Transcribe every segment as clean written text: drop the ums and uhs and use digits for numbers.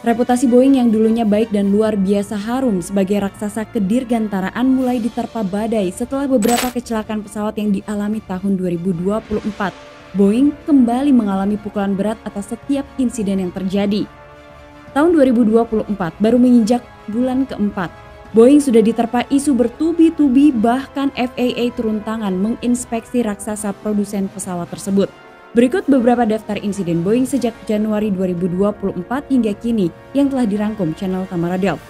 Reputasi Boeing yang dulunya baik dan luar biasa harum sebagai raksasa kedirgantaraan mulai diterpa badai setelah beberapa kecelakaan pesawat yang dialami tahun 2024. Boeing kembali mengalami pukulan berat atas setiap insiden yang terjadi. Tahun 2024 baru menginjak bulan keempat. Boeing sudah diterpa isu bertubi-tubi, bahkan FAA turun tangan menginspeksi raksasa produsen pesawat tersebut. Berikut beberapa daftar insiden Boeing sejak Januari 2024 hingga kini yang telah dirangkum channel Tamara Delf.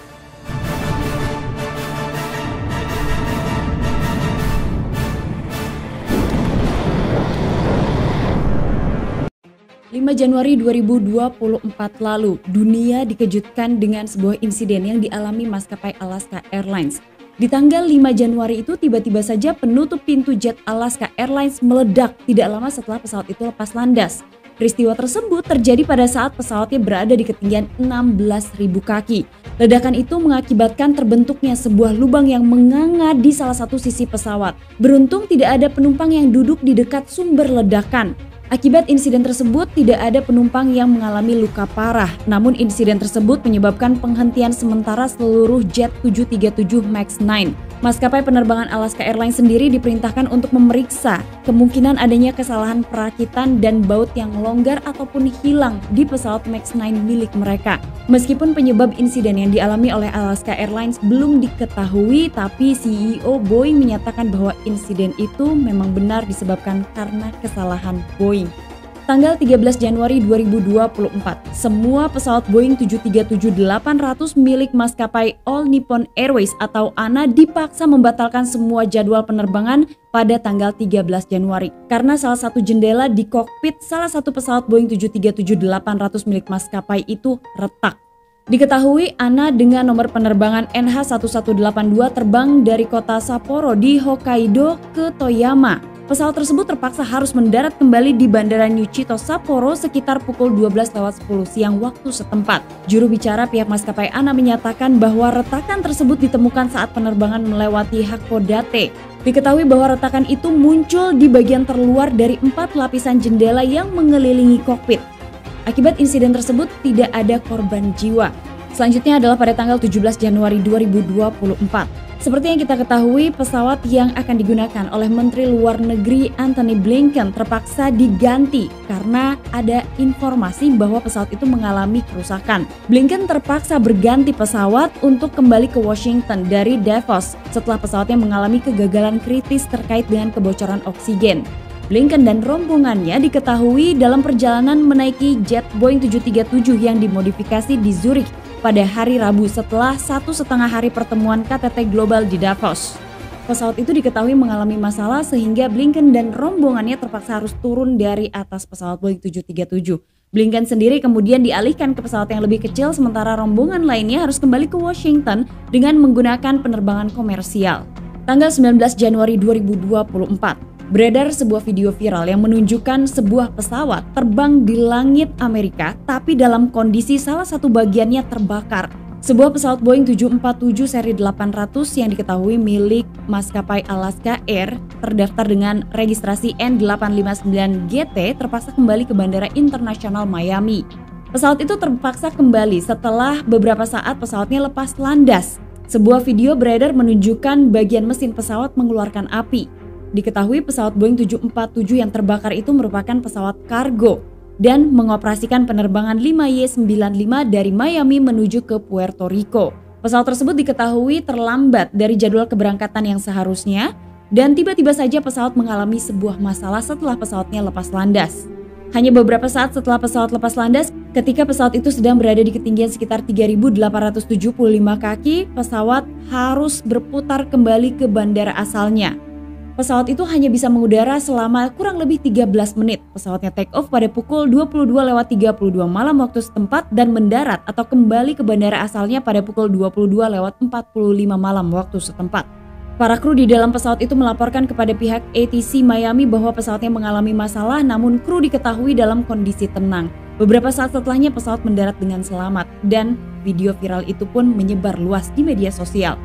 5 Januari 2024 lalu, dunia dikejutkan dengan sebuah insiden yang dialami maskapai Alaska Airlines. Di tanggal 5 Januari itu tiba-tiba saja penutup pintu jet Alaska Airlines meledak tidak lama setelah pesawat itu lepas landas. Peristiwa tersebut terjadi pada saat pesawatnya berada di ketinggian 16.000 kaki. Ledakan itu mengakibatkan terbentuknya sebuah lubang yang menganga di salah satu sisi pesawat. Beruntung tidak ada penumpang yang duduk di dekat sumber ledakan. Akibat insiden tersebut tidak ada penumpang yang mengalami luka parah, namun insiden tersebut menyebabkan penghentian sementara seluruh jet 737 MAX 9. Maskapai penerbangan Alaska Airlines sendiri diperintahkan untuk memeriksa kemungkinan adanya kesalahan perakitan dan baut yang longgar ataupun hilang di pesawat MAX 9 milik mereka. Meskipun penyebab insiden yang dialami oleh Alaska Airlines belum diketahui, tapi CEO Boeing menyatakan bahwa insiden itu memang benar disebabkan karena kesalahan Boeing. Tanggal 13 Januari 2024, semua pesawat Boeing 737-800 milik maskapai All Nippon Airways atau ANA dipaksa membatalkan semua jadwal penerbangan pada tanggal 13 Januari karena salah satu jendela di kokpit salah satu pesawat Boeing 737-800 milik maskapai itu retak. Diketahui ANA dengan nomor penerbangan NH1182 terbang dari kota Sapporo di Hokkaido ke Toyama. Pesawat tersebut terpaksa harus mendarat kembali di Bandara Nichito Sapporo sekitar pukul 12:10 siang waktu setempat. Juru bicara pihak maskapai ANA menyatakan bahwa retakan tersebut ditemukan saat penerbangan melewati Hakodate. Diketahui bahwa retakan itu muncul di bagian terluar dari 4 lapisan jendela yang mengelilingi kokpit. Akibat insiden tersebut tidak ada korban jiwa. Selanjutnya adalah pada tanggal 17 Januari 2024. Seperti yang kita ketahui, pesawat yang akan digunakan oleh Menteri Luar Negeri Antony Blinken terpaksa diganti karena ada informasi bahwa pesawat itu mengalami kerusakan. Blinken terpaksa berganti pesawat untuk kembali ke Washington dari Davos setelah pesawatnya mengalami kegagalan kritis terkait dengan kebocoran oksigen. Blinken dan rombongannya diketahui dalam perjalanan menaiki jet Boeing 737 yang dimodifikasi di Zurich pada hari Rabu setelah 1,5 hari pertemuan KTT Global di Davos. Pesawat itu diketahui mengalami masalah sehingga Blinken dan rombongannya terpaksa harus turun dari atas pesawat Boeing 737. Blinken sendiri kemudian dialihkan ke pesawat yang lebih kecil sementara rombongan lainnya harus kembali ke Washington dengan menggunakan penerbangan komersial. Tanggal 19 Januari 2024. Beredar sebuah video viral yang menunjukkan sebuah pesawat terbang di langit Amerika tapi dalam kondisi salah satu bagiannya terbakar. Sebuah pesawat Boeing 747 seri 800 yang diketahui milik maskapai Alaska Air terdaftar dengan registrasi N859GT terpaksa kembali ke Bandara Internasional Miami. Pesawat itu terpaksa kembali setelah beberapa saat pesawatnya lepas landas. Sebuah video beredar menunjukkan bagian mesin pesawat mengeluarkan api. Diketahui pesawat Boeing 747 yang terbakar itu merupakan pesawat kargo dan mengoperasikan penerbangan 5Y95 dari Miami menuju ke Puerto Rico. Pesawat tersebut diketahui terlambat dari jadwal keberangkatan yang seharusnya dan tiba-tiba saja pesawat mengalami sebuah masalah setelah pesawatnya lepas landas. Hanya beberapa saat setelah pesawat lepas landas, ketika pesawat itu sedang berada di ketinggian sekitar 3.875 kaki, pesawat harus berputar kembali ke bandara asalnya. Pesawat itu hanya bisa mengudara selama kurang lebih 13 menit. Pesawatnya take off pada pukul 22:32 malam waktu setempat dan mendarat atau kembali ke bandara asalnya pada pukul 22:45 malam waktu setempat. Para kru di dalam pesawat itu melaporkan kepada pihak ATC Miami bahwa pesawatnya mengalami masalah, namun kru diketahui dalam kondisi tenang. Beberapa saat setelahnya pesawat mendarat dengan selamat dan video viral itu pun menyebar luas di media sosial.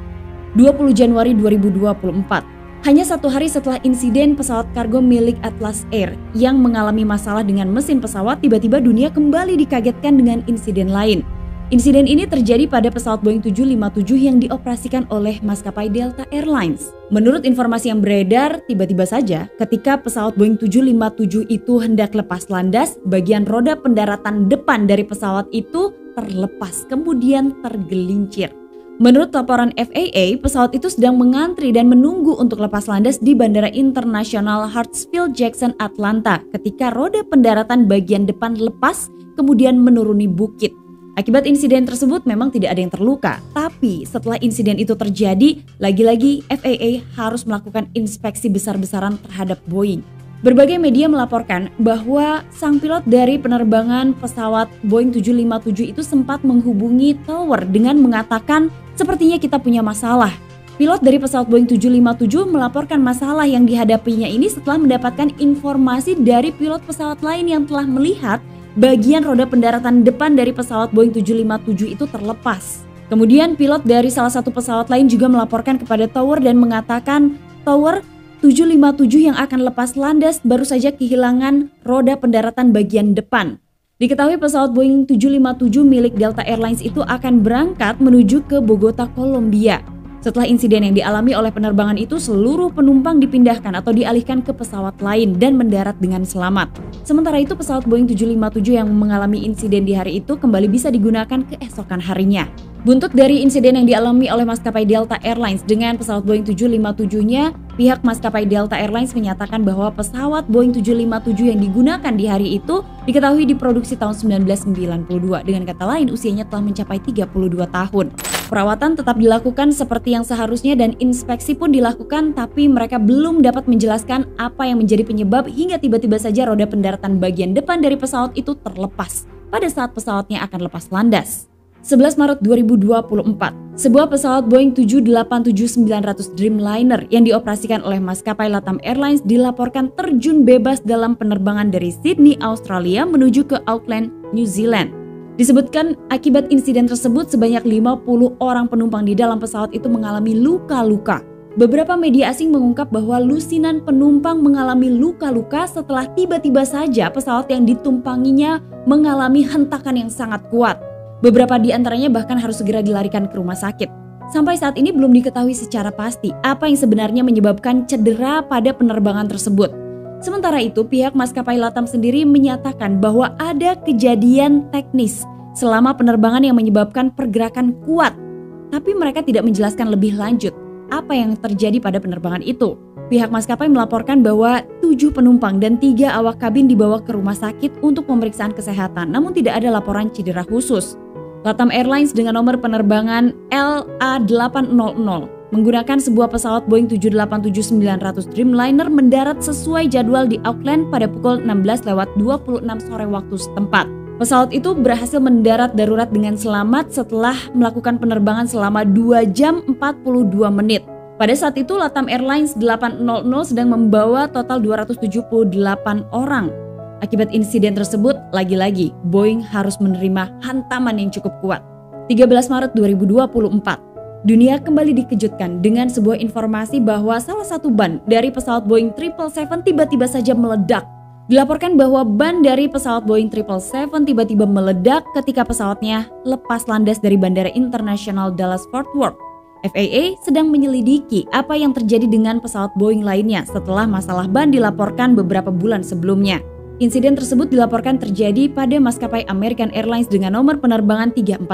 20 Januari 2024. Hanya 1 hari setelah insiden pesawat kargo milik Atlas Air yang mengalami masalah dengan mesin pesawat, tiba-tiba dunia kembali dikagetkan dengan insiden lain. Insiden ini terjadi pada pesawat Boeing 757 yang dioperasikan oleh maskapai Delta Airlines. Menurut informasi yang beredar, tiba-tiba saja ketika pesawat Boeing 757 itu hendak lepas landas, bagian roda pendaratan depan dari pesawat itu terlepas, kemudian tergelincir. Menurut laporan FAA, pesawat itu sedang mengantri dan menunggu untuk lepas landas di Bandara Internasional Hartsfield-Jackson, Atlanta ketika roda pendaratan bagian depan lepas kemudian menuruni bukit. Akibat insiden tersebut memang tidak ada yang terluka, tapi setelah insiden itu terjadi, lagi-lagi FAA harus melakukan inspeksi besar-besaran terhadap Boeing. Berbagai media melaporkan bahwa sang pilot dari penerbangan pesawat Boeing 757 itu sempat menghubungi tower dengan mengatakan, "Sepertinya kita punya masalah." Pilot dari pesawat Boeing 757 melaporkan masalah yang dihadapinya ini setelah mendapatkan informasi dari pilot pesawat lain yang telah melihat bagian roda pendaratan depan dari pesawat Boeing 757 itu terlepas. Kemudian pilot dari salah satu pesawat lain juga melaporkan kepada tower dan mengatakan, "Tower, 757 yang akan lepas landas baru saja kehilangan roda pendaratan bagian depan." Diketahui pesawat Boeing 757 milik Delta Airlines itu akan berangkat menuju ke Bogota, Kolombia. Setelah insiden yang dialami oleh penerbangan itu, seluruh penumpang dipindahkan atau dialihkan ke pesawat lain dan mendarat dengan selamat. Sementara itu, pesawat Boeing 757 yang mengalami insiden di hari itu kembali bisa digunakan keesokan harinya. Buntut dari insiden yang dialami oleh maskapai Delta Airlines dengan pesawat Boeing 757-nya, pihak maskapai Delta Airlines menyatakan bahwa pesawat Boeing 757 yang digunakan di hari itu diketahui diproduksi tahun 1992. Dengan kata lain, usianya telah mencapai 32 tahun. Perawatan tetap dilakukan seperti yang seharusnya dan inspeksi pun dilakukan, tapi mereka belum dapat menjelaskan apa yang menjadi penyebab hingga tiba-tiba saja roda pendaratan bagian depan dari pesawat itu terlepas pada saat pesawatnya akan lepas landas. 11 Maret 2024, sebuah pesawat Boeing 787-900 Dreamliner yang dioperasikan oleh maskapai Latam Airlines dilaporkan terjun bebas dalam penerbangan dari Sydney, Australia menuju ke Auckland, New Zealand. Disebutkan akibat insiden tersebut sebanyak 50 orang penumpang di dalam pesawat itu mengalami luka-luka. Beberapa media asing mengungkap bahwa lusinan penumpang mengalami luka-luka setelah tiba-tiba saja pesawat yang ditumpanginya mengalami hentakan yang sangat kuat. Beberapa di antaranya bahkan harus segera dilarikan ke rumah sakit. Sampai saat ini belum diketahui secara pasti apa yang sebenarnya menyebabkan cedera pada penerbangan tersebut. Sementara itu, pihak maskapai Latam sendiri menyatakan bahwa ada kejadian teknis selama penerbangan yang menyebabkan pergerakan kuat. Tapi mereka tidak menjelaskan lebih lanjut apa yang terjadi pada penerbangan itu. Pihak maskapai melaporkan bahwa 7 penumpang dan 3 awak kabin dibawa ke rumah sakit untuk pemeriksaan kesehatan, namun tidak ada laporan cedera khusus. Latam Airlines dengan nomor penerbangan LA800 menggunakan sebuah pesawat Boeing 787-900 Dreamliner mendarat sesuai jadwal di Auckland pada pukul 16:26 sore waktu setempat. Pesawat itu berhasil mendarat darurat dengan selamat setelah melakukan penerbangan selama 2 jam 42 menit. Pada saat itu Latam Airlines 800 sedang membawa total 278 orang. Akibat insiden tersebut, lagi-lagi Boeing harus menerima hantaman yang cukup kuat. 13 Maret 2024, dunia kembali dikejutkan dengan sebuah informasi bahwa salah satu ban dari pesawat Boeing 777 tiba-tiba saja meledak. Dilaporkan bahwa ban dari pesawat Boeing 777 tiba-tiba meledak ketika pesawatnya lepas landas dari Bandara Internasional Dallas Fort Worth. FAA sedang menyelidiki apa yang terjadi dengan pesawat Boeing lainnya setelah masalah ban dilaporkan beberapa bulan sebelumnya. Insiden tersebut dilaporkan terjadi pada maskapai American Airlines dengan nomor penerbangan 345.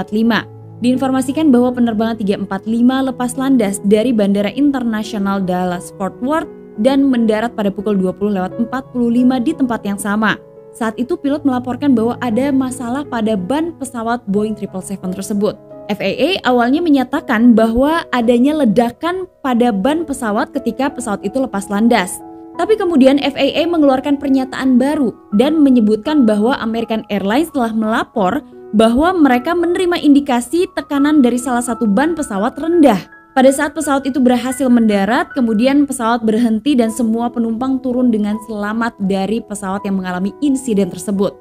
Diinformasikan bahwa penerbangan 345 lepas landas dari Bandara Internasional Dallas Fort Worth dan mendarat pada pukul 20:45 di tempat yang sama. Saat itu pilot melaporkan bahwa ada masalah pada ban pesawat Boeing 777 tersebut. FAA awalnya menyatakan bahwa adanya ledakan pada ban pesawat ketika pesawat itu lepas landas. Tapi kemudian FAA mengeluarkan pernyataan baru dan menyebutkan bahwa American Airlines telah melapor bahwa mereka menerima indikasi tekanan dari salah satu ban pesawat rendah. Pada saat pesawat itu berhasil mendarat, kemudian pesawat berhenti dan semua penumpang turun dengan selamat dari pesawat yang mengalami insiden tersebut.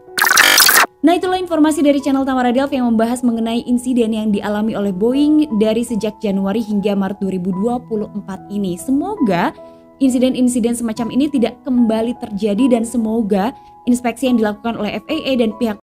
Nah, itulah informasi dari channel Tamara Delf yang membahas mengenai insiden yang dialami oleh Boeing dari sejak Januari hingga Maret 2024 ini. Semoga insiden-insiden semacam ini tidak kembali terjadi dan semoga inspeksi yang dilakukan oleh FAA dan pihak